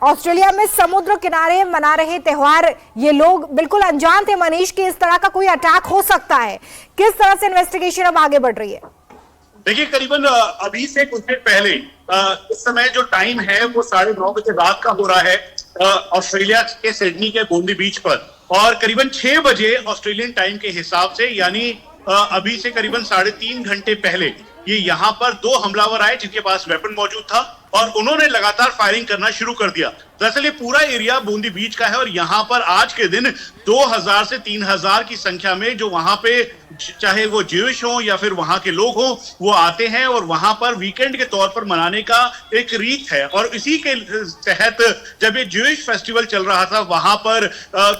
Australia में समुद्र किनारे मना रहे त्योहार ये लोग बिल्कुल अनजान थे मनीष कि इस तरह का कोई अटैक हो सकता है। किस तरह से इन्वेस्टिगेशन अब आगे बढ़ रही है? देखिए, करीबन अभी से कुछ देर पहले इस समय जो टाइम है वो 9:30 बजे रात का हो रहा है ऑस्ट्रेलिया के सिडनी के बोंदी बीच पर, और करीबन 6 बजे ऑस्ट्रेलियन टाइम के हिसाब से, यानी अभी से करीबन 3.5 घंटे पहले ये यहाँ पर 2 हमलावर आए जिनके पास वेपन मौजूद था और उन्होंने लगातार फायरिंग करना शुरू कर दिया। दरअसल ये पूरा एरिया बूंदी बीच का है और यहाँ पर आज के दिन 2000 से 3000 की संख्या में जो वहां पे, चाहे वो ज्यूइश हो या फिर वहां के लोग हो, वो आते हैं और वहां पर वीकेंड के तौर पर मनाने का एक रीत है। और इसी के तहत जब ये ज्यूइश फेस्टिवल चल रहा था वहां पर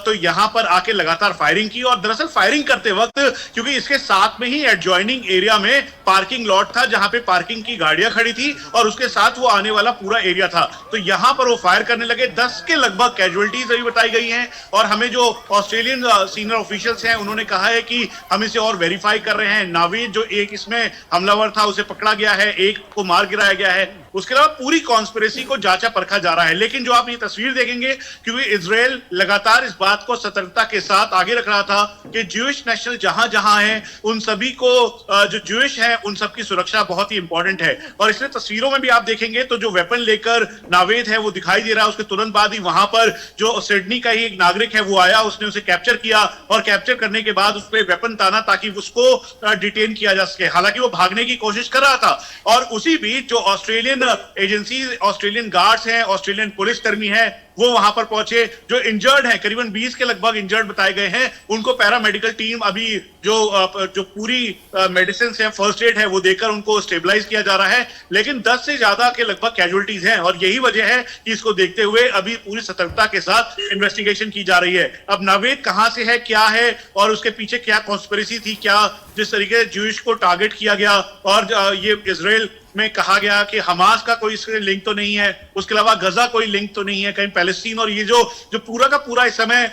तो यहाँ पर आके लगातार फायरिंग की। और दरअसल फायरिंग करते वक्त, क्योंकि इसके साथ में ही एडजॉइनिंग एरिया में पार्किंग लॉट था जहां पे पार्किंग की गाड़ियां खड़ी थी और उसके साथ वो आने वाला पूरा एरिया था, तो यहां पर वो फायर करने लगे। 10 के लगभग कैजुअलिटीज अभी बताई गई हैं और हमें जो ऑस्ट्रेलियन सीनियर ऑफिशियल्स हैं उन्होंने कहा है कि हम इसे और वेरीफाई कर रहे हैं। नावीद जो एक इसमें हमलावर था उसे पकड़ा गया है, एक को मार गिराया गया है। उसके अलावा पूरी कॉन्स्पिरेसी को जांचा परखा जा रहा है। लेकिन जो आप ये तस्वीर देखेंगे, क्योंकि इजराइल लगातार इस बात को सतर्कता के साथ आगे रख रहा था कि ज्यूइश नेशनल जहां जहां हैं उन सभी को, जो ज्यूइश हैं उन सबकी सुरक्षा बहुत ही इंपॉर्टेंट है। और इसलिए तस्वीरों में भी आप देखेंगे तो जो वेपन लेकर नावेद है वो दिखाई दे रहा है। उसके तुरंत बाद ही वहां पर जो सिडनी का ही एक नागरिक है वो आया, उसने उसे कैप्चर किया और कैप्चर करने के बाद उस पर वेपन ताना ताकि उसको डिटेन किया जा सके। हालांकि वो भागने की कोशिश कर रहा था और उसी बीच जो ऑस्ट्रेलियन एजेंसी, ऑस्ट्रेलियन गार्ड्स हैं, ऑस्ट्रेलियन पुलिस कर्मी हैं, वो वहां पर पहुंचे। जो इंजर्ड हैं, करीबन 20 के लगभग इंजर्ड बताए गए हैं, उनको पैरामेडिकल टीम अभी जो पूरी मेडिसिन है, फर्स्ट एड है, वो देकर उनको स्टेबलाइज किया जा रहा है। लेकिन 10 से ज्यादा के लगभग कैजुअलिटीज हैं और यही वजह है कि इसको देखते हुए अभी पूरी सतर्कता के साथ इन्वेस्टिगेशन की जा रही है। अब नावेद कहां से है, क्या है और उसके पीछे क्या कॉन्स्पिरेसी थी, क्या जिस तरीके से ज्यूइश को टारगेट किया गया और ये इजराइल में कहा गया कि हमास का कोई इससे लिंक तो नहीं है, उसके अलावा गजा कोई लिंक तो नहीं है, कहीं पैलेस्टीन, और ये जो पूरा का पूरा इस समय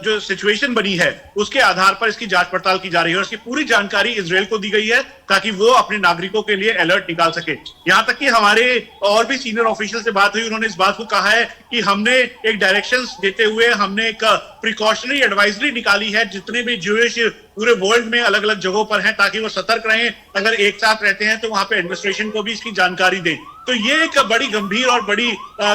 जो सिचुएशन बनी है उसके आधार पर इसकी जांच पड़ताल की जा रही है और इसकी पूरी जानकारी इजराइल को दी गई है ताकि वो अपने नागरिकों के लिए अलर्ट निकाल सके। यहां तक कि हमारे और भी सीनियर ऑफिशियल से बात हुई, उन्होंने इस बात को कहा है कि हमने एक डायरेक्शंस देते हुए हमने एक प्रिकॉशनरी एडवाइजरी निकाली है जितने भी ज्यूइश पूरे वर्ल्ड में अलग अलग जगहों पर हैं ताकि वो सतर्क रहें, अगर एक साथ रहते हैं तो वहां पे एडमिनिस्ट्रेशन को भी इसकी जानकारी दें। तो ये एक बड़ी गंभीर और बड़ी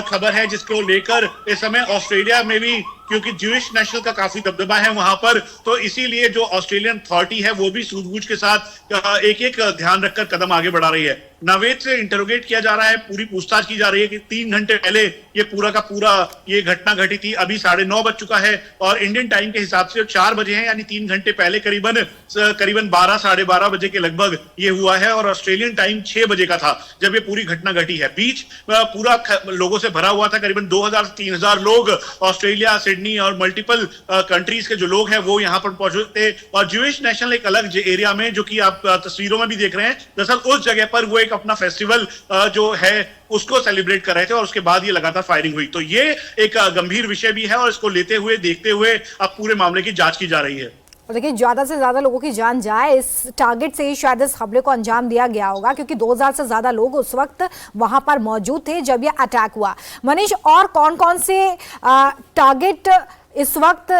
खबर है जिसको लेकर इस समय ऑस्ट्रेलिया में भी, क्योंकि ज्यूइश नेशनल का काफी दबदबा है वहां पर, तो इसीलिए जो ऑस्ट्रेलियन अथॉरिटी है वो भी सूझबूझ के साथ एक एक ध्यान रखकर कदम आगे बढ़ा रही है। नावेद से इंटरोगेट किया जा रहा है, पूरी पूछताछ की जा रही है कि 3 घंटे पहले ये पूरा का पूरा ये घटना घटी थी। अभी 9:30 बज चुका है और इंडियन टाइम के हिसाब से 4 बजे हैं, यानी 3 घंटे पहले करीबन 12 साढ़े 12 बजे के लगभग ये हुआ है और ऑस्ट्रेलियन टाइम 6 बजे का था जब ये पूरी घटना घटी है। बीच पूरा लोगों से भरा हुआ था, करीबन 2000 से 3000 लोग ऑस्ट्रेलिया, सिडनी और मल्टीपल कंट्रीज के जो लोग हैं वो यहाँ पर पहुंचे थे। और ज्यूइश नेशनल एक अलग एरिया में, जो कि आप तस्वीरों में भी देख रहे हैं, दरअसल उस जगह पर वो एक अपना फेस्टिवल जो है उसको सेलिब्रेट कर रहे थे और उसके बाद ये लगातार फायरिंग हुई। तो ये एक गंभीर विषय भी है और इसको लेते हुए, देखते हुए अब पूरे मामले की जांच की जा रही है। और देखिए, ज्यादा से ज्यादा लोगों की जान जाए इस टारगेट से ही शायद इस हमले को अंजाम दिया गया होगा, क्योंकि 2000 से ज्यादा लोग उस वक्त वहां पर मौजूद थे जब यह अटैक हुआ। मनीष, और कौन कौन से टारगेट इस वक्त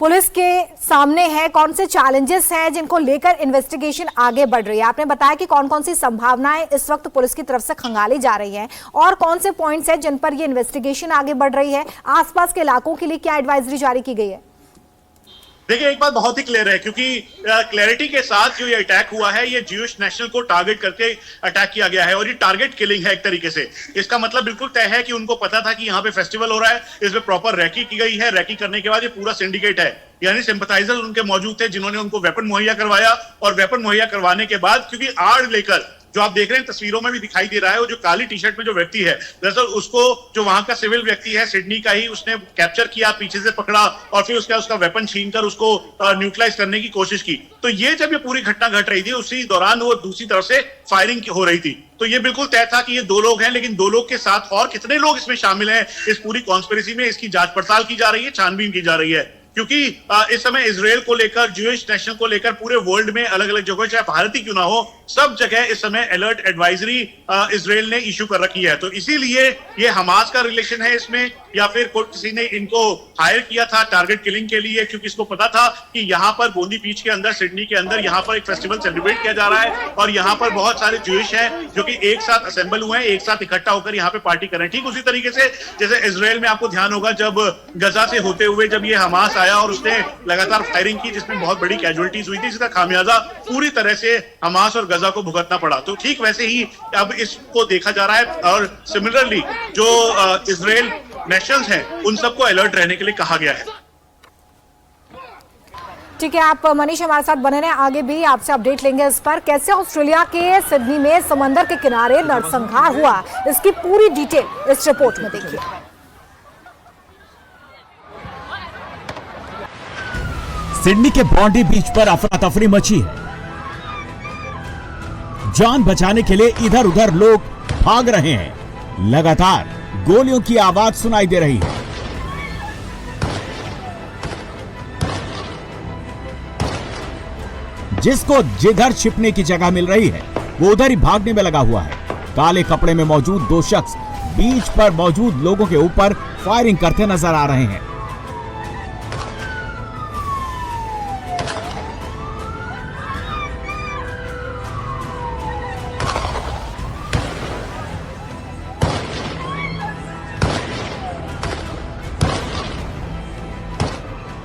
पुलिस के सामने है, कौन से चैलेंजेस हैं जिनको लेकर इन्वेस्टिगेशन आगे बढ़ रही है? आपने बताया कि कौन कौन सी संभावनाएं इस वक्त पुलिस की तरफ से खंगाली जा रही हैं, और कौन से पॉइंट्स हैं जिन पर ये इन्वेस्टिगेशन आगे बढ़ रही है? आसपास के इलाकों के लिए क्या एडवाइजरी जारी की गई है? देखिए, एक बात बहुत ही क्लियर है, क्योंकि क्लैरिटी के साथ जो ये अटैक हुआ है ये ज्यूइश नेशनल को टारगेट करके अटैक किया गया है और ये टारगेट किलिंग है एक तरीके से। इसका मतलब बिल्कुल तय है कि उनको पता था कि यहाँ पे फेस्टिवल हो रहा है, इसमें प्रॉपर रैकी की गई है। रैकी करने के बाद ये पूरा सिंडिकेट है, यानी सिंपथाइजर्स उनके मौजूद थे जिन्होंने उनको वेपन मुहैया करवाया और वेपन मुहैया करवाने के बाद, क्योंकि आड़ लेकर जो आप देख रहे हैं तस्वीरों में भी दिखाई दे रहा है, वो जो काली टी शर्ट में जो व्यक्ति है, दरअसल उसको जो वहां का सिविल व्यक्ति है सिडनी का ही, उसने कैप्चर किया, पीछे से पकड़ा और फिर उसका वेपन छीनकर उसको न्यूट्रलाइज करने की कोशिश की। तो ये जब ये पूरी घटना घट रही थी उसी दौरान वो दूसरी तरफ से फायरिंग हो रही थी। तो ये बिल्कुल तय था कि ये 2 लोग हैं, लेकिन 2 लोग के साथ और कितने लोग इसमें शामिल हैं इस पूरी कॉन्स्पिरेसी में, इसकी जांच पड़ताल की जा रही है, छानबीन की जा रही है। क्योंकि इस समय इजराइल को लेकर, ज्यूइश नेशन को लेकर पूरे वर्ल्ड में अलग अलग जगह, चाहे भारत ही क्यों ना हो, सब जगह इस समय अलर्ट एडवाइजरी इजराइल ने इशू कर रखी है। तो इसीलिए ये हमास का रिलेशन है इसमें, या फिर किसी ने इनको हायर किया था टारगेट किलिंग के लिए, क्योंकि इसको पता था कि यहाँ पर बोंदी बीच के अंदर, सिडनी के अंदर यहाँ पर एक फेस्टिवल सेलिब्रेट किया जा रहा है और यहाँ पर बहुत सारे ज्यूइश हैं जो कि एक साथ असेंबल हुए हैं, एक साथ इकट्ठा होकर यहाँ पे पार्टी कर रहे हैं। ठीक उसी तरीके से जैसे इजराइल में आपको ध्यान होगा, जब गजा से होते हुए जब ये हमास आया और उसने लगातार फायरिंग की जिसमें बहुत बड़ी कैजुअलिटीज हुई थी, जिसका खामियाजा पूरी तरह से हमास और गजा को भुगतना पड़ा। तो ठीक वैसे ही अब इसको देखा जा रहा है और सिमिलरली जो इजराइल नेशंस हैं उन सबको अलर्ट रहने के लिए कहा गया है। ठीक है, आप मनीष हमारे साथ बने रहें, आगे भी आपसे अपडेट लेंगे इस पर। कैसे ऑस्ट्रेलिया के सिडनी में समंदर के किनारे नरसंहार हुआ, इसकी पूरी डिटेल इस रिपोर्ट में देखिए। सिडनी के बॉन्डी बीच पर अफरा तफरी मची है। जान बचाने के लिए इधर उधर लोग भाग रहे हैं। लगातार गोलियों की आवाज सुनाई दे रही है। जिसको जिधर छिपने की जगह मिल रही है वो उधर ही भागने में लगा हुआ है। काले कपड़े में मौजूद दो शख्स बीच पर मौजूद लोगों के ऊपर फायरिंग करते नजर आ रहे हैं।